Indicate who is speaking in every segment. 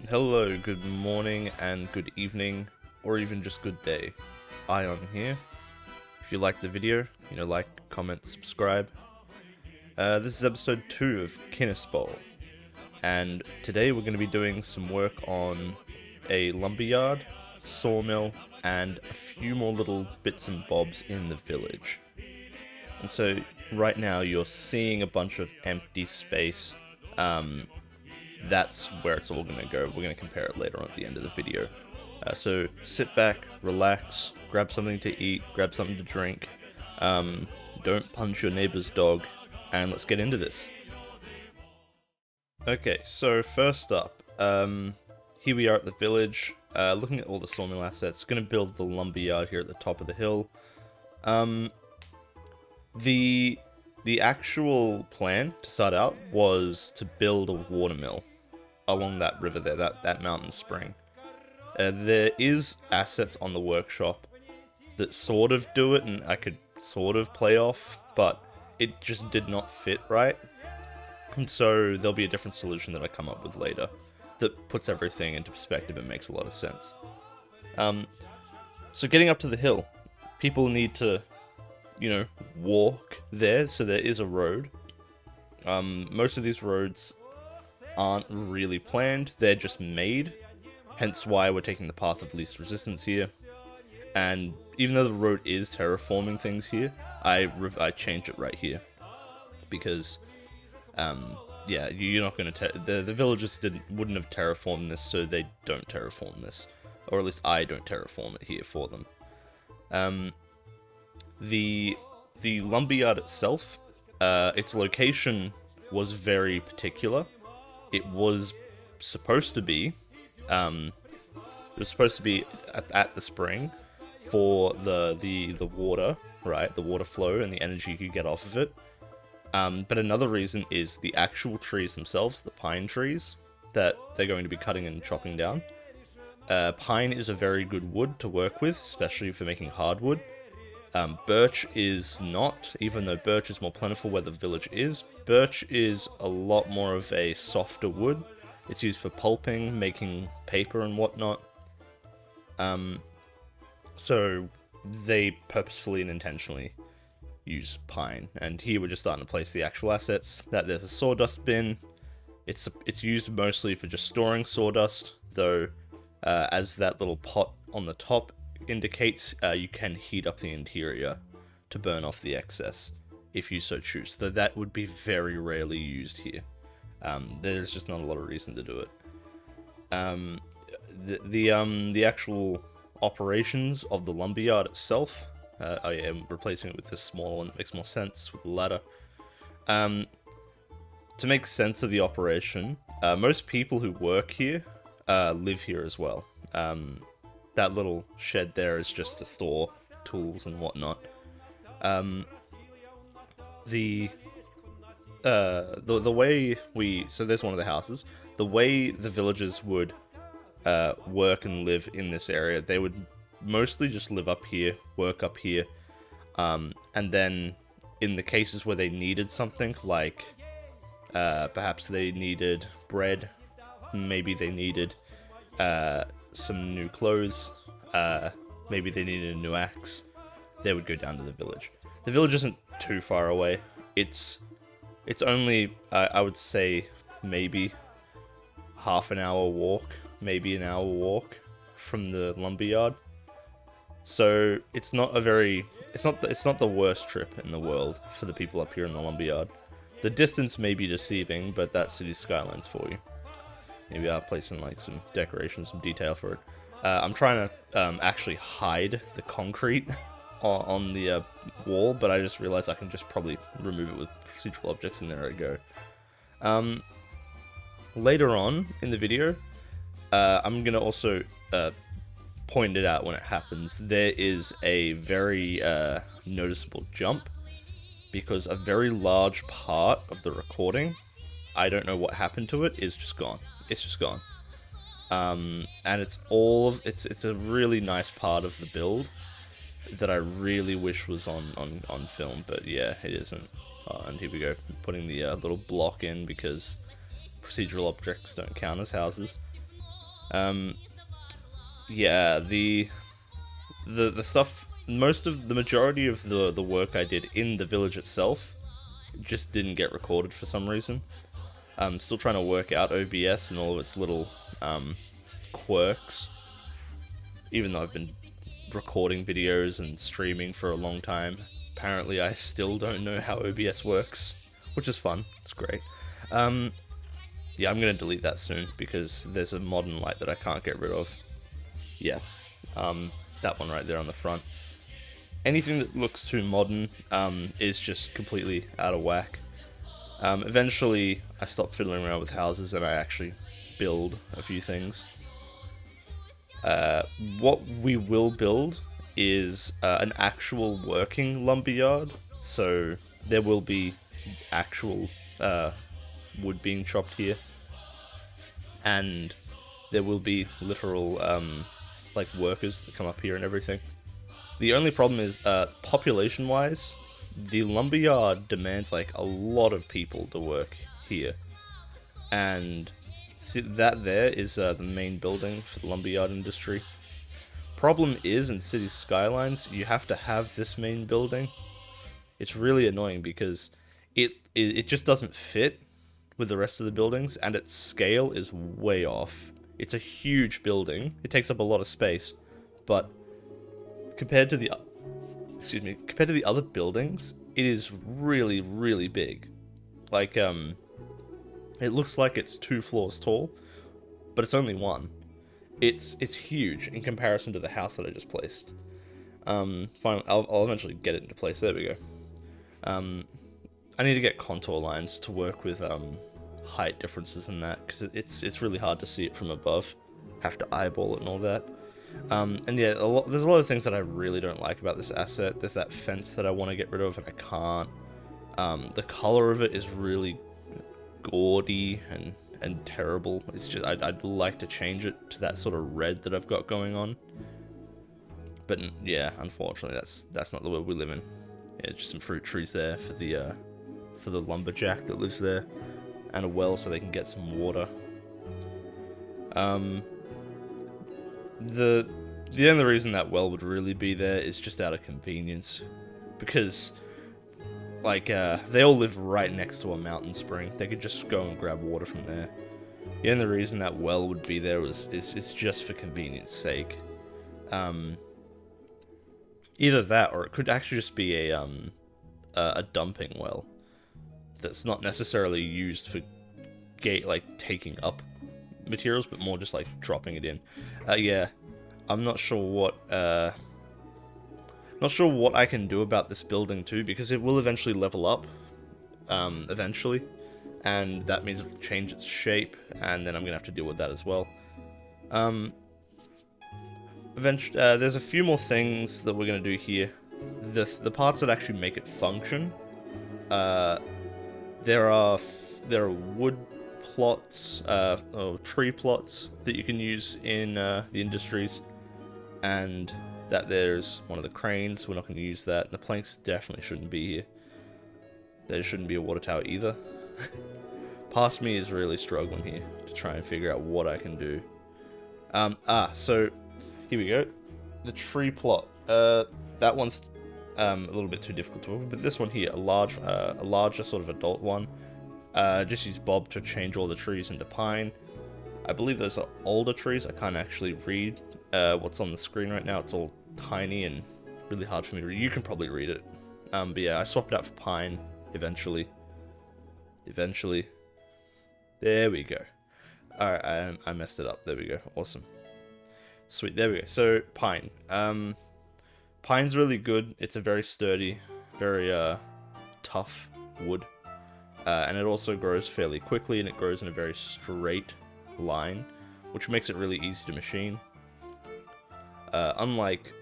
Speaker 1: Hello, good morning and good evening, or even just good day. Ion here. If you liked the video, like, comment, subscribe. This is episode 2 of Kinaspol, and today we're going to be doing some work on a lumberyard, sawmill, and a few more little bits and bobs in the village. And so, right now you're seeing a bunch of empty space. That's where it's all going to go. We're going to compare it later on at the end of the video. So sit back, relax, grab something to eat, grab something to drink, don't punch your neighbor's dog, and let's get into this. Okay, so first up, here we are at the village, looking at all the sawmill assets, going to build the lumberyard here at the top of the hill. The actual plan to start out was to build a watermill along that river there, that mountain spring. There is assets on the workshop that sort of do it, and I could sort of play off, but it just did not fit right. And so there'll be a different solution that I come up with later that puts everything into perspective and makes a lot of sense. So getting up to the hill, people need to, walk there, so there is a road. Most of these roads aren't really planned, they're just made, hence why we're taking the path of least resistance here. And even though the road is terraforming things here, I changed it right here, because, you're not going to, the villagers wouldn't have terraformed this, so they don't terraform this, or at least I don't terraform it here for them. The lumberyard itself, its location was very particular. It was supposed to be, at the spring for the water, right? The water flow and the energy you could get off of it. But another reason is the actual trees themselves, the pine trees that they're going to be cutting and chopping down. Pine is a very good wood to work with, especially for making hardwood. Birch is not, even though birch is more plentiful where the village is. Birch is a lot more of a softer wood. It's used for pulping, making paper and whatnot. So they purposefully and intentionally use pine. And here we're just starting to place the actual assets. That there's a sawdust bin. It's used mostly for just storing sawdust, though as that little pot on the top indicates, you can heat up the interior to burn off the excess if you so choose, though that would be very rarely used here. There's just not a lot of reason to do it. The actual operations of the lumberyard itself, I'm replacing it with this smaller one that makes more sense with the ladder. To make sense of the operation, most people who work here live here as well. That little shed there is just to store tools and whatnot. The way so there's one of the houses. The way the villagers would work and live in this area, they would mostly just live up here, work up here, and then in the cases where they needed something, like perhaps they needed bread, maybe they needed some new clothes, maybe they needed a new axe, they would go down to the village. The village isn't too far away. It's only, I would say, maybe half an hour walk, maybe an hour walk from the lumberyard. So it's not the worst trip in the world for the people up here in the lumberyard. The distance may be deceiving, but that's City Skylines for you. Maybe I'll place in like some decorations, some detail for it. I'm trying to actually hide the concrete on the wall, but I just realized I can just probably remove it with procedural objects, and there I go. Later on in the video, I'm going to also point it out when it happens. There is a very noticeable jump, because a very large part of the recording, I don't know what happened to it, is just gone. It's just gone. And it's a really nice part of the build that I really wish was on film, but yeah, it isn't. And here we go, putting the little block in because procedural objects don't count as houses. Yeah, the stuff, the majority of the work I did in the village itself just didn't get recorded for some reason. I'm still trying to work out OBS and all of its little quirks, even though I've been recording videos and streaming for a long time. Apparently I still don't know how OBS works, which is fun. It's great. Yeah, I'm gonna delete that soon because there's a modern light that I can't get rid of. Yeah, that one right there on the front. Anything that looks too modern is just completely out of whack. Eventually, I stopped fiddling around with houses and I actually build a few things. What we will build is an actual working lumberyard, so there will be actual wood being chopped here, and there will be literal like workers that come up here and everything. The only problem is population-wise, the lumberyard demands like a lot of people to work here, and see, that there is the main building for the lumberyard industry. Problem is, in City Skylines, you have to have this main building. It's really annoying because it just doesn't fit with the rest of the buildings, and its scale is way off. It's a huge building. It takes up a lot of space, but compared to the other buildings, it is really, really big. Like, it looks like it's 2 floors tall, but it's only 1. It's huge in comparison to the house that I just placed. Fine, I'll eventually get it into place. There we go. I need to get contour lines to work with height differences and that, because it's really hard to see it from above. Have to eyeball it and all that. And yeah, there's a lot of things that I really don't like about this asset. There's that fence that I want to get rid of and I can't. The color of it is really gaudy and terrible. It's just I'd like to change it to that sort of red that I've got going on. But yeah, unfortunately, that's not the world we live in. Yeah, just some fruit trees there for the lumberjack that lives there, and a well so they can get some water. The only reason that well would really be there is just out of convenience, because like they all live right next to a mountain spring. They could just go and grab water from there. The only reason that well would be there is just for convenience sake. Either that, or it could actually just be a dumping well that's not necessarily used for taking up materials, but more just like dropping it in. Yeah, I'm not sure what I can do about this building too, because it will eventually level up, eventually, and that means it'll change its shape, and then I'm gonna have to deal with that as well. Eventually, there's a few more things that we're gonna do here. The parts that actually make it function. There are wood plots, or tree plots that you can use in the industries, and that there's one of the cranes. We're not going to use that. The planks definitely shouldn't be here. There shouldn't be a water tower either. Past me is really struggling here to try and figure out what I can do. So here we go. The tree plot. That one's a little bit too difficult to work with, but this one here, a larger sort of adult one. Just use Bob to change all the trees into pine. I believe those are older trees. I can't actually read what's on the screen right now. It's all tiny and really hard for me to read. You can probably read it. But yeah, I swapped it out for pine eventually. There we go. Alright, I messed it up. There we go. Awesome. Sweet, there we go. So, pine. Pine's really good. It's a very sturdy, very tough wood. And it also grows fairly quickly, and it grows in a very straight line, which makes it really easy to machine. Unlike,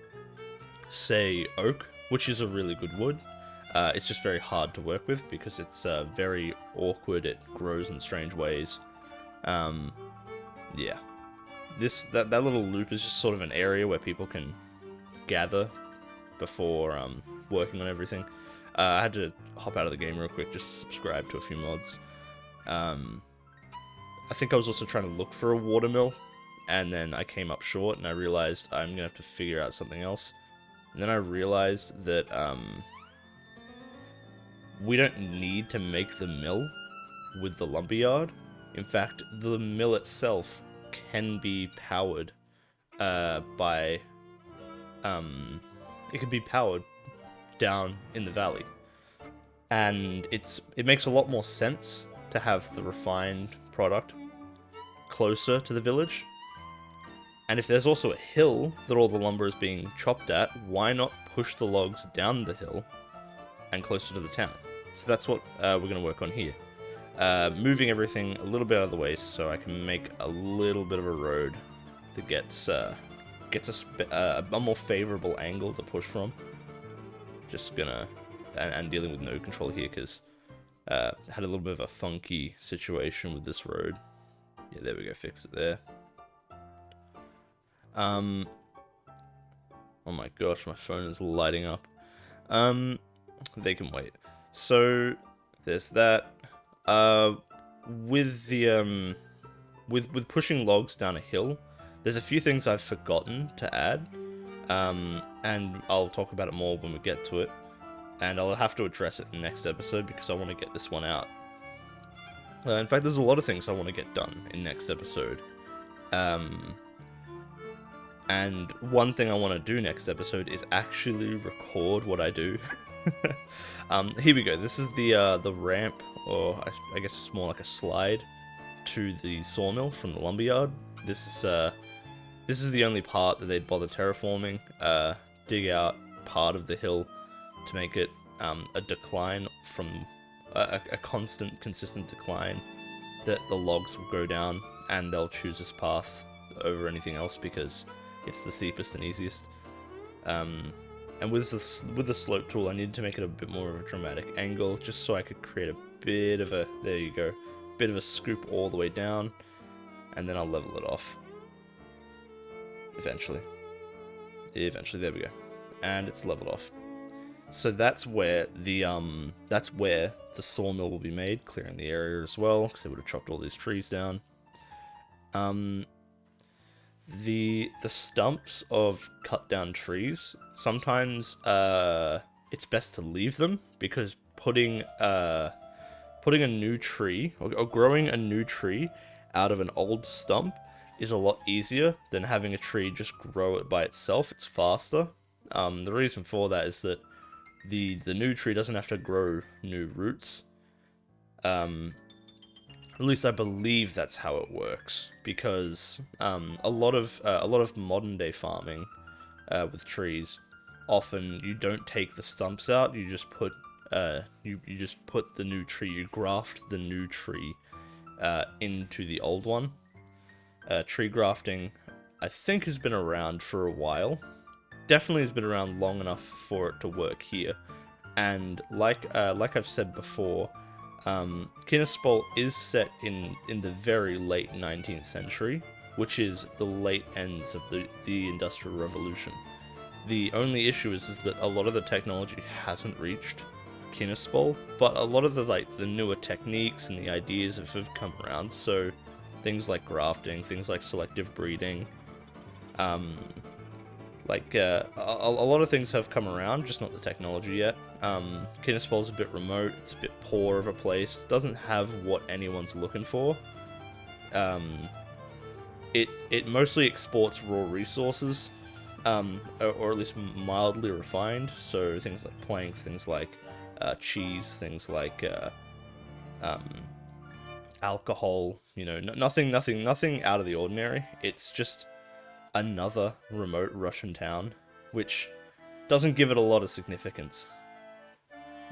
Speaker 1: say, oak, which is a really good wood, it's just very hard to work with because it's very awkward. It grows in strange ways. Yeah. That little loop is just sort of an area where people can gather before working on everything. I had to hop out of the game real quick just to subscribe to a few mods. I think I was also trying to look for a watermill and then I came up short, and I realized I'm gonna have to figure out something else. And then I realized that we don't need to make the mill with the lumberyard. In fact, the mill itself can be powered by it can be powered down in the valley, and it makes a lot more sense to have the refined product closer to the village. And if there's also a hill that all the lumber is being chopped at, why not push the logs down the hill and closer to the town? So that's what we're going to work on here. Moving everything a little bit out of the way so I can make a little bit of a road that gets us a more favorable angle to push from. Just gonna... and dealing with no control here because had a little bit of a funky situation with this road. Yeah, there we go, fix it there. Oh my gosh, my phone is lighting up. They can wait. So there's that. With the with pushing logs down a hill, there's a few things I've forgotten to add. And I'll talk about it more when we get to it. And I'll have to address it in the next episode because I want to get this one out. In fact, there's a lot of things I want to get done in next episode. And one thing I want to do next episode is actually record what I do. Here we go. This is the ramp, or I guess it's more like a slide to the sawmill from the lumberyard. This is the only part that they'd bother terraforming. Dig out part of the hill to make it a decline from a constant, consistent decline that the logs will go down, and they'll choose this path over anything else because it's the steepest and easiest. And with the slope tool, I needed to make it a bit more of a dramatic angle, just so I could create a bit of a, there you go, bit of a scoop all the way down, and then I'll level it off. Eventually, there we go, and it's leveled off. So that's where the sawmill will be made, clearing the area as well, because they would have chopped all these trees down. The stumps of cut down trees, sometimes it's best to leave them, because putting a new tree or growing a new tree out of an old stump is a lot easier than having a tree just grow it by itself. It's faster. The reason for that is that the new tree doesn't have to grow new roots. At least I believe that's how it works, because a lot of modern day farming with trees, often you don't take the stumps out. You just put you just put the new tree. You graft the new tree into the old one. Tree grafting, I think, has been around for a while. Definitely has been around long enough for it to work here. And like I've said before, Kinaspol is set in the very late 19th century, which is the late ends of the Industrial Revolution. The only issue is that a lot of the technology hasn't reached Kinaspol, but a lot of the newer techniques and the ideas have come around. So things like grafting, things like selective breeding, a lot of things have come around, just not the technology yet. Kinaspol's a bit remote, it's a bit poor of a place, it doesn't have what anyone's looking for. It mostly exports raw resources, or at least mildly refined, so things like planks, things like cheese, things like alcohol, nothing out of the ordinary. It's just another remote Russian town, which doesn't give it a lot of significance.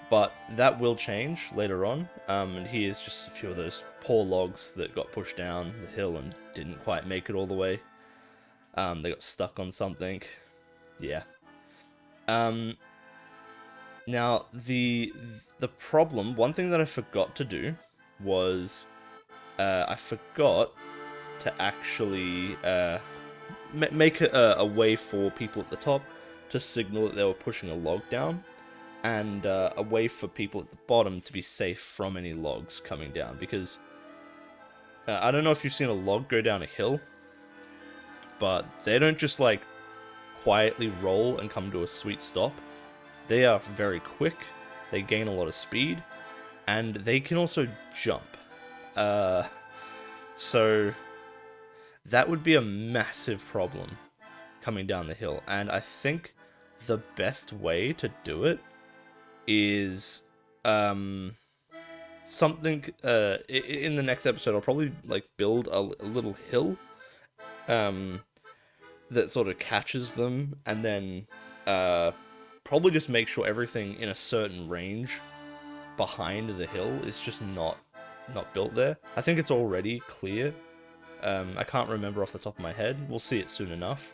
Speaker 1: But that will change later on, and here's just a few of those poor logs that got pushed down the hill and didn't quite make it all the way. They got stuck on something. Yeah. Now, the problem, one thing that I forgot to do was, I forgot to actually make a way for people at the top to signal that they were pushing a log down, and a way for people at the bottom to be safe from any logs coming down, because I don't know if you've seen a log go down a hill, but they don't just like quietly roll and come to a sweet stop. They are very quick, they gain a lot of speed, and they can also jump. So that would be a massive problem coming down the hill, and I think the best way to do it is something in the next episode. I'll probably like build a little hill that sort of catches them, and then probably just make sure everything in a certain range behind the hill is just not built there. I think it's already clear. I can't remember off the top of my head. We'll see it soon enough.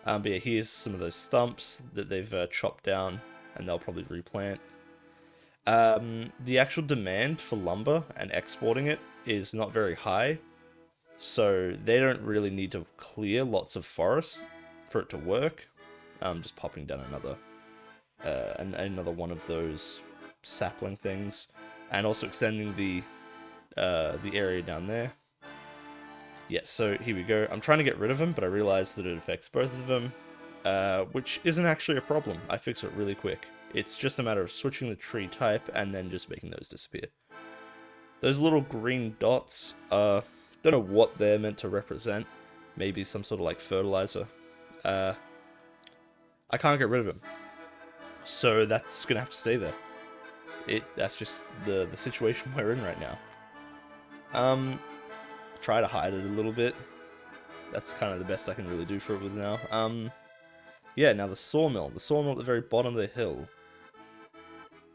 Speaker 1: But yeah, here's some of those stumps that they've chopped down, and they'll probably replant. The actual demand for lumber and exporting it is not very high, so they don't really need to clear lots of forest for it to work. Just popping down another one of those sapling things, and also extending the area down there. Yeah, so here we go. I'm trying to get rid of them, but I realized that it affects both of them, which isn't actually a problem. I fix it really quick. It's just a matter of switching the tree type and then just making those disappear. Those little green dots, don't know what they're meant to represent. Maybe some sort of like fertilizer. I can't get rid of them, so that's gonna have to stay there. That's just the situation we're in right now. Try to hide it a little bit. That's kind of the best I can really do for it with now. Yeah, now the sawmill at the very bottom of the hill.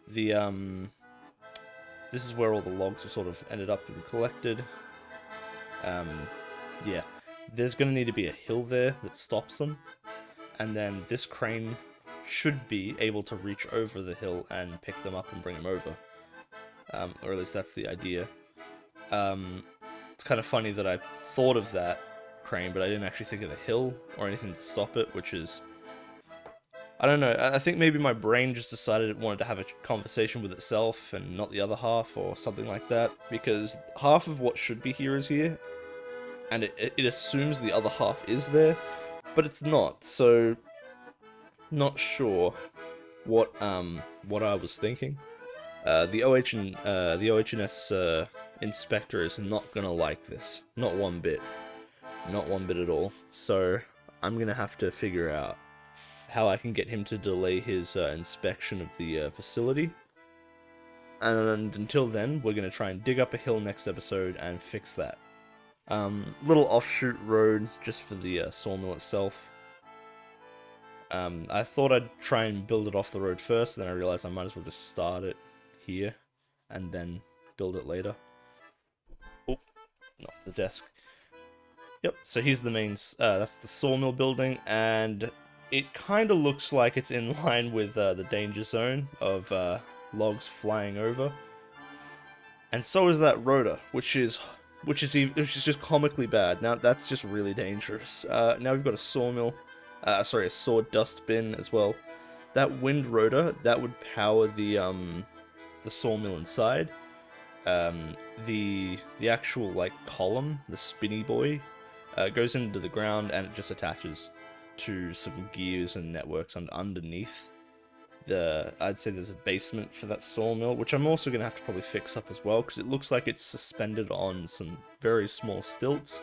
Speaker 1: This is where all the logs are sort of ended up and collected. Yeah, there's gonna need to be a hill there that stops them, and then this crane should be able to reach over the hill and pick them up and bring them over. Or at least that's the idea. It's kind of funny that I thought of that crane, but I didn't actually think of a hill or anything to stop it, which is... I don't know, I think maybe my brain just decided it wanted to have a conversation with itself and not the other half, or something like that, because half of what should be here is here, and it assumes the other half is there, but it's not, so... Not sure what I was thinking. The OHS inspector is not gonna like this. Not one bit. Not one bit at all. So I'm gonna have to figure out how I can get him to delay his inspection of the facility. And until then, we're gonna try and dig up a hill next episode and fix that. Little offshoot road just for the sawmill itself. I thought I'd try and build it off the road first, then I realized I might as well just start it here, and then build it later. Oh, not the desk. Yep, so here's the main, that's the sawmill building, and it kind of looks like it's in line with the danger zone of logs flying over. And so is that rotor, which is just comically bad. Now that's just really dangerous. Now we've got a sawmill. A sawdust bin as well. That wind rotor, that would power the sawmill inside. The actual like column, the spinny boy, goes into the ground and it just attaches to some gears and networks underneath. I'd say there's a basement for that sawmill, which I'm also gonna have to probably fix up as well, because it looks like it's suspended on some very small stilts.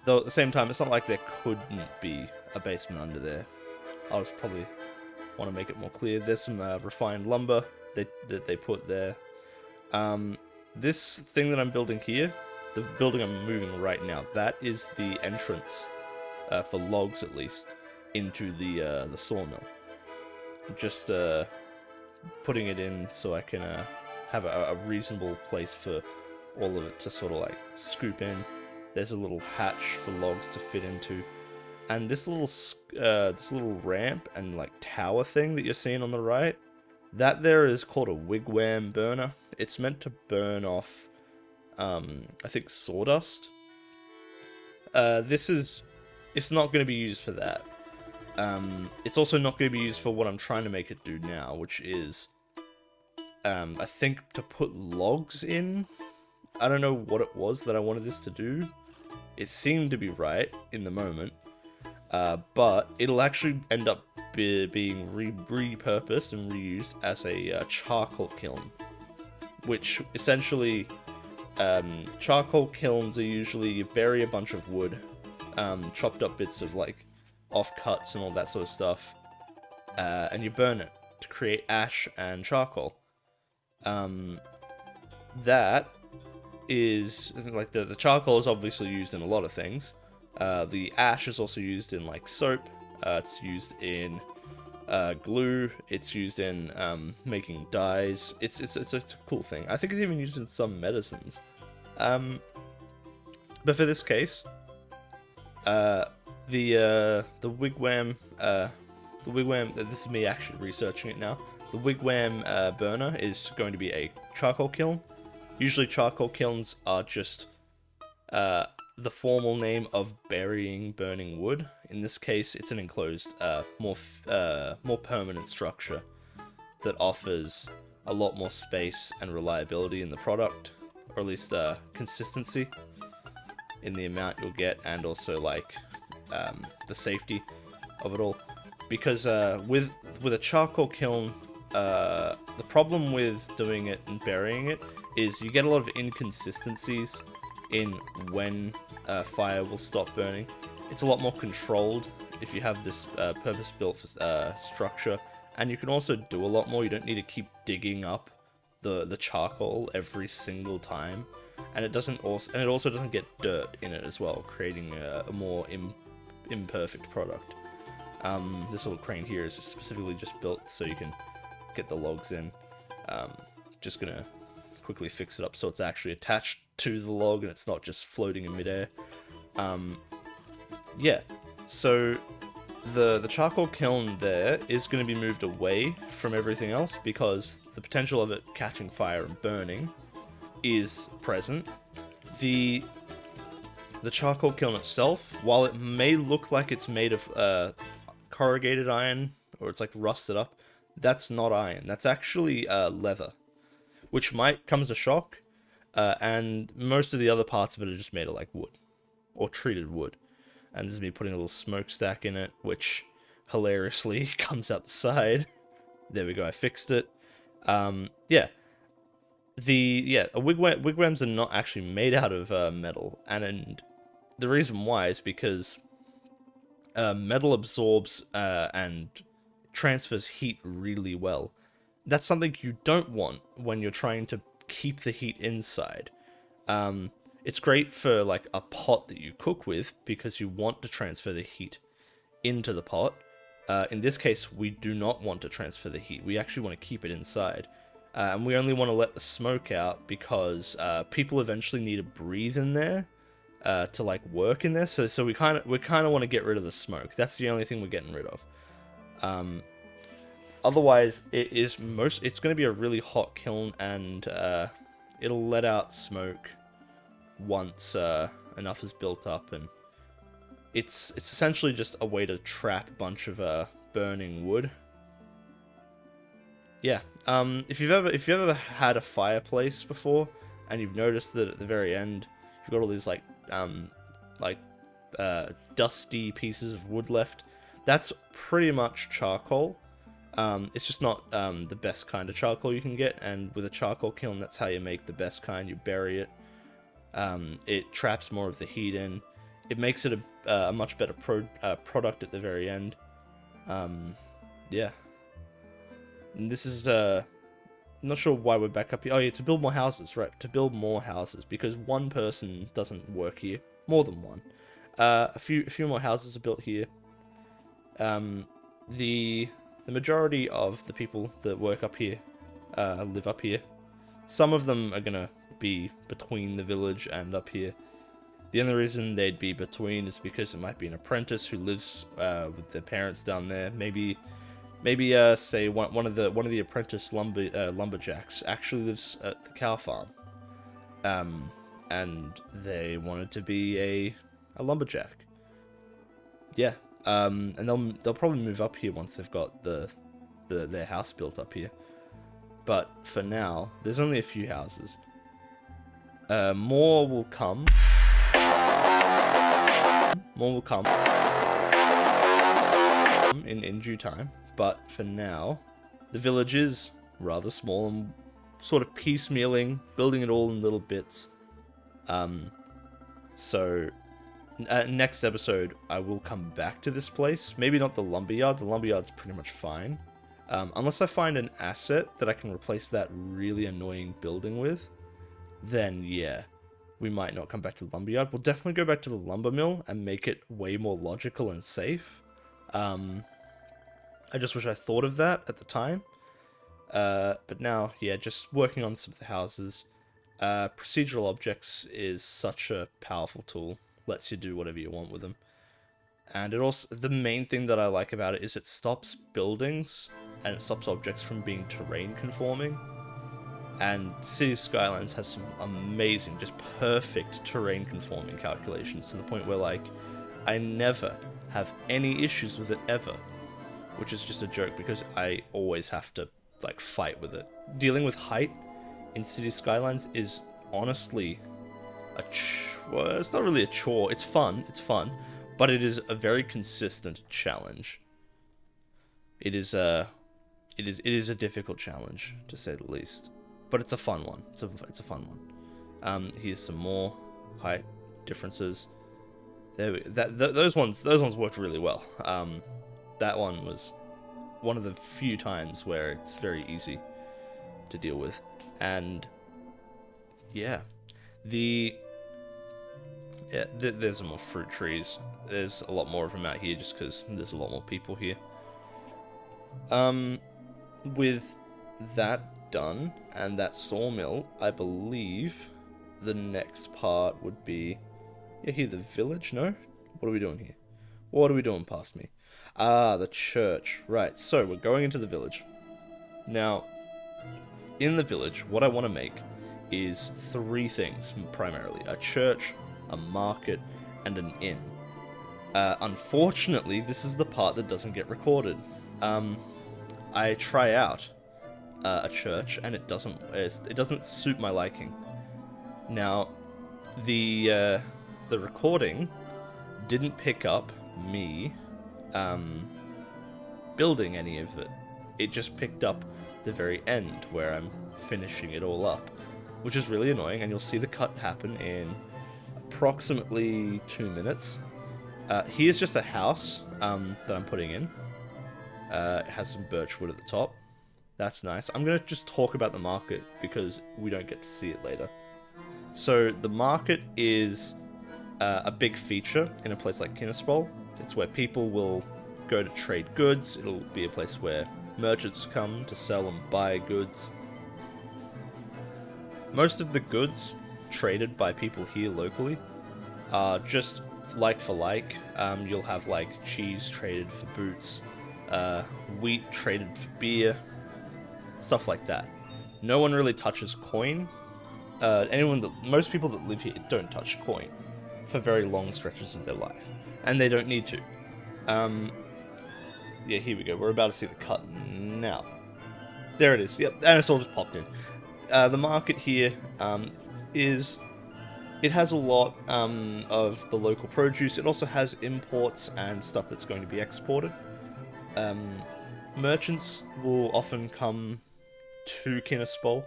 Speaker 1: Though at the same time, it's not like there couldn't be a basement under there. I'll just probably want to make it more clear. There's some refined lumber that they put there. This thing that I'm building here, the building I'm moving right now, that is the entrance, for logs at least, into the sawmill. Just putting it in so I can have a reasonable place for all of it to sort of like scoop in. There's a little hatch for logs to fit into, and this little ramp and like tower thing that you're seeing on the right, that there is called a wigwam burner. It's meant to burn off, I think, sawdust. It's not going to be used for that. It's also not going to be used for what I'm trying to make it do now, which is, I think, to put logs in. I don't know what it was that I wanted this to do. It seemed to be right in the moment, but it'll actually end up being repurposed and reused as a charcoal kiln, which essentially, charcoal kilns are usually you bury a bunch of wood, chopped up bits of like offcuts and all that sort of stuff, and you burn it to create ash and charcoal. That is like the charcoal is obviously used in a lot of things. The ash is also used in like soap. It's used in glue. It's used in making dyes. It's a cool thing. I think it's even used in some medicines. But for this case, the wigwam. This is me actually researching it now. The wigwam burner is going to be a charcoal kiln. Usually charcoal kilns are just the formal name of burning wood. In this case, it's an enclosed, more permanent structure that offers a lot more space and reliability in the product, or at least consistency in the amount you'll get, and also like the safety of it all. Because with a charcoal kiln, the problem with doing it and burying it is you get a lot of inconsistencies in when fire will stop burning. It's a lot more controlled if you have this purpose-built structure, and you can also do a lot more. You don't need to keep digging up the charcoal every single time, and it also doesn't get dirt in it as well, creating a more imperfect product. This little crane here is specifically just built so you can get the logs in. Just gonna quickly fix it up so it's actually attached to the log and it's not just floating in midair. Yeah, so the charcoal kiln there is going to be moved away from everything else because the potential of it catching fire and burning is present. The charcoal kiln itself, while it may look like it's made of corrugated iron, or it's like rusted up, that's not iron. That's actually leather, which might come as a shock, and most of the other parts of it are just made of like wood, or treated wood. And this is me putting a little smokestack in it, which hilariously comes out the side. There we go, I fixed it. Yeah. Wigwams are not actually made out of metal, and the reason why is because metal absorbs and transfers heat really well. That's something you don't want when you're trying to keep the heat inside. It's great for like a pot that you cook with because you want to transfer the heat into the pot. In this case, we do not want to transfer the heat. We actually want to keep it inside. And we only want to let the smoke out because people eventually need to breathe in there to like work in there. So we kind of want to get rid of the smoke. That's the only thing we're getting rid of. Otherwise, it's going to be a really hot kiln, and it'll let out smoke once enough is built up, and it's essentially just a way to trap a bunch of burning wood. Yeah. If you've ever had a fireplace before, and you've noticed that at the very end you've got all these dusty pieces of wood left, that's pretty much charcoal. It's just not the best kind of charcoal you can get, and with a charcoal kiln, that's how you make the best kind. You bury it. It traps more of the heat in. It makes it a much better product at the very end. Yeah. And this is, I'm not sure why we're back up here. Oh yeah, to build more houses, right. To build more houses, because one person doesn't work here. More than one. A few more houses are built here. The majority of the people that work up here live up here. Some of them are gonna be between the village and up here. The only reason they'd be between is because it might be an apprentice who lives with their parents down there. Maybe say one of the apprentice lumberjacks actually lives at the cow farm, and they wanted to be a lumberjack. Yeah. And they'll probably move up here once they've got their house built up here. But for now, there's only a few houses. More will come. More will come in due time. But for now, the village is rather small and sort of piecemealing, building it all in little bits. So next episode, I will come back to this place. Maybe not the lumberyard. The lumberyard's pretty much fine. Unless I find an asset that I can replace that really annoying building with, then yeah, we might not come back to the lumberyard. We'll definitely go back to the lumber mill and make it way more logical and safe. I just wish I thought of that at the time. But now, yeah, just working on some of the houses. Procedural objects is such a powerful tool. Lets you do whatever you want with them. And it also, the main thing that I like about it is it stops buildings and it stops objects from being terrain conforming. And City Skylines has some amazing, just perfect terrain conforming calculations to the point where, like, I never have any issues with it ever. Which is just a joke because I always have to, like, fight with it. Dealing with height in City Skylines is honestly well, it's not really a chore. It's fun, but it is a very consistent challenge. It is a difficult challenge, to say the least. But it's a fun one. It's a fun one. Here's some more height differences. There we go. Those ones worked really well. That one was one of the few times where it's very easy to deal with. And yeah, there's some more fruit trees. There's a lot more of them out here just because there's a lot more people here. With that done and that sawmill, I believe the next part would be, yeah, here, the village. No, what are we doing here? What are we doing past me? Ah, the church. Right, so we're going into the village. Now, in the village, what I want to make is 3 things, primarily. A church, a market, and an inn. Unfortunately, this is the part that doesn't get recorded. I try out a church, and it doesn't suit my liking. Now, the recording didn't pick up me building any of it. It just picked up the very end where I'm finishing it all up, which is really annoying, and you'll see the cut happen in approximately 2 minutes. Here's just a house that I'm putting in. It has some birch wood at the top. That's nice. I'm going to just talk about the market because we don't get to see it later. So the market is a big feature in a place like Kinaspol. It's where people will go to trade goods. It'll be a place where merchants come to sell and buy goods. Most of the goods traded by people here locally are just like for like. You'll have like cheese traded for boots, wheat traded for beer, stuff like that. No one really touches coin. Most people that live here don't touch coin for very long stretches of their life, and they don't need to. Yeah, here we go. We're about to see the cut now. There it is. Yep, and it's all just popped in. The market here it has a lot of the local produce. It also has imports and stuff that's going to be exported. Merchants will often come to Kinaspol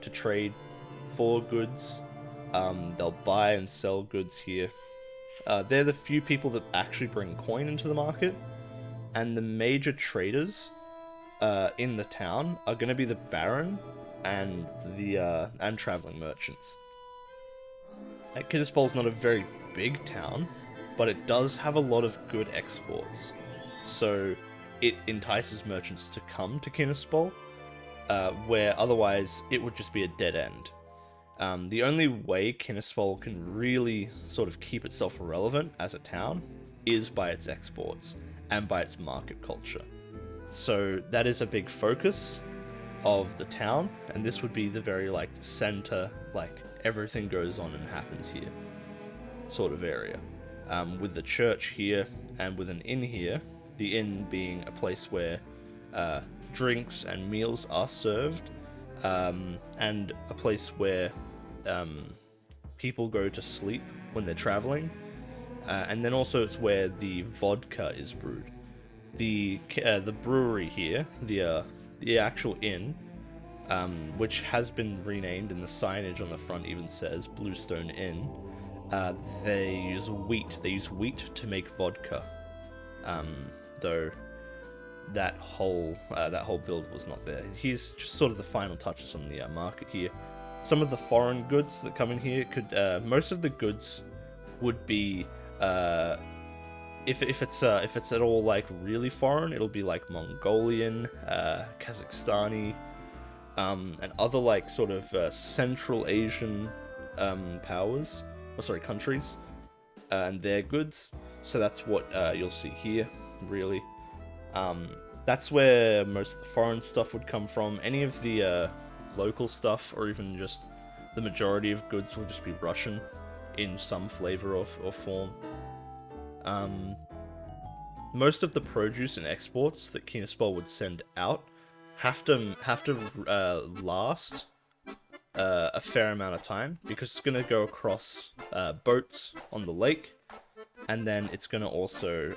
Speaker 1: to trade for goods. They'll buy and sell goods here. They're the few people that actually bring coin into the market, and the major traders in the town are going to be the Baron and the traveling merchants. Kinaspol's not a very big town, but it does have a lot of good exports, so it entices merchants to come to Kinaspol, where otherwise it would just be a dead end. The only way Kinaspol can really sort of keep itself relevant as a town is by its exports and by its market culture. So that is a big focus of the town, and this would be the very like center, like everything goes on and happens here sort of area. With the church here and with an inn here, the inn being a place where drinks and meals are served, and a place where people go to sleep when they're traveling. and then also it's where the vodka is brewed. The brewery here, the actual inn, which has been renamed, and the signage on the front even says Bluestone Inn. They use wheat. They use wheat to make vodka. Though that whole build was not there. Here's just sort of the final touches on the market here. Some of the foreign goods that come in here could most of the goods would be if it's at all like really foreign, it'll be like Mongolian, Kazakhstani, and other like sort of Central Asian countries, and their goods. So that's what you'll see here, really. That's where most of the foreign stuff would come from. Any of the local stuff, or even just the majority of goods, will just be Russian in some flavor or form. Most of the produce and exports that Kinaspol would send out have to last a fair amount of time, because it's going to go across boats on the lake, and then it's going to also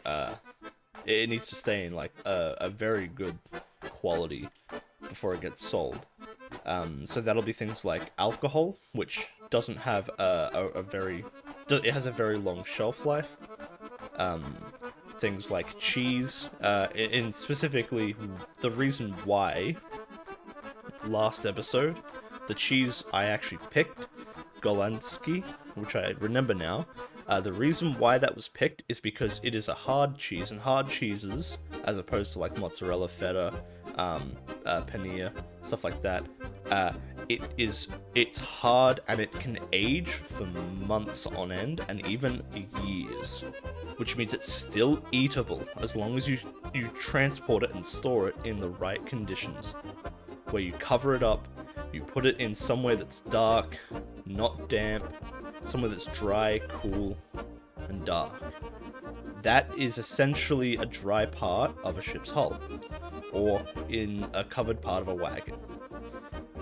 Speaker 1: it needs to stay in like a very good quality before it gets sold. So that'll be things like alcohol, which doesn't have it has a very long shelf life. Things like cheese, and specifically the reason why last episode the cheese I actually picked, Golansky, which I remember now. The reason why that was picked is because it is a hard cheese, and hard cheeses, as opposed to like mozzarella, feta, paneer, stuff like that, it's hard and it can age for months on end and even years, which means it's still eatable as long as you transport it and store it in the right conditions, where you cover it up, you put it in somewhere that's dark, not damp, somewhere that's dry, cool, and dark. That is essentially a dry part of a ship's hull, or in a covered part of a wagon.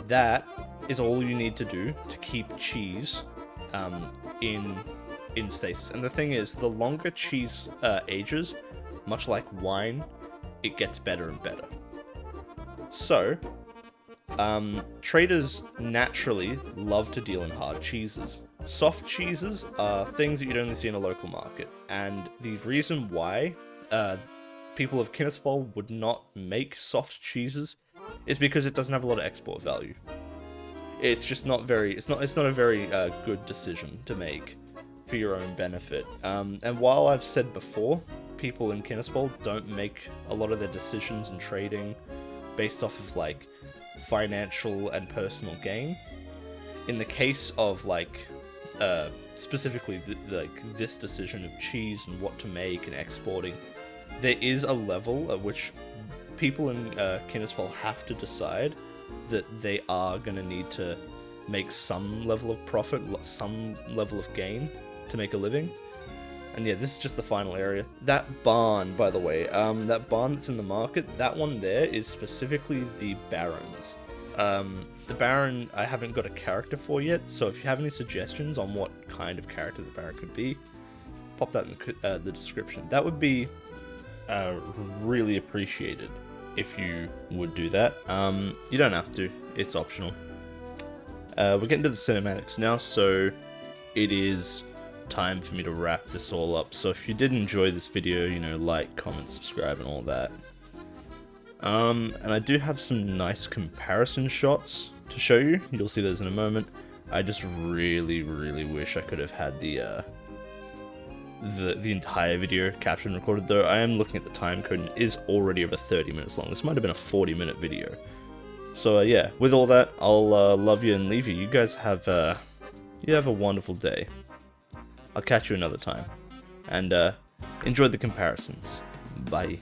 Speaker 1: That is all you need to do to keep cheese in stasis. And the thing is, the longer cheese ages, much like wine, it gets better and better. So, traders naturally love to deal in hard cheeses. Soft cheeses are things that you'd only see in a local market, and the reason why people of Kinaspol would not make soft cheeses is because it doesn't have a lot of export value. It's just not very. It's not a very good decision to make for your own benefit. And while I've said before, people in Kinaspol don't make a lot of their decisions in trading based off of like financial and personal gain. In the case of like specifically this decision of cheese and what to make and exporting, there is a level at which people in Kinaspol have to decide that they are going to need to make some level of profit, some level of gain to make a living. And yeah, this is just the final area. That barn, by the way, that barn that's in the market, that one there is specifically the Baron's. The Baron, I haven't got a character for yet, so if you have any suggestions on what kind of character the Baron could be, pop that in the description. That would be really appreciated if you would do that. You don't have to, it's optional. We're getting to the cinematics now, so it is time for me to wrap this all up. So if you did enjoy this video, you know, like, comment, subscribe, and all that. And I do have some nice comparison shots to show you. You'll see those in a moment. I just really wish I could have had the entire video captured and recorded, though. I am looking at the time code, and it is already over 30 minutes long. This might have been a 40-minute video. So yeah, with all that, I'll love you and leave you. You guys have a wonderful day. I'll catch you another time, and enjoy the comparisons. Bye.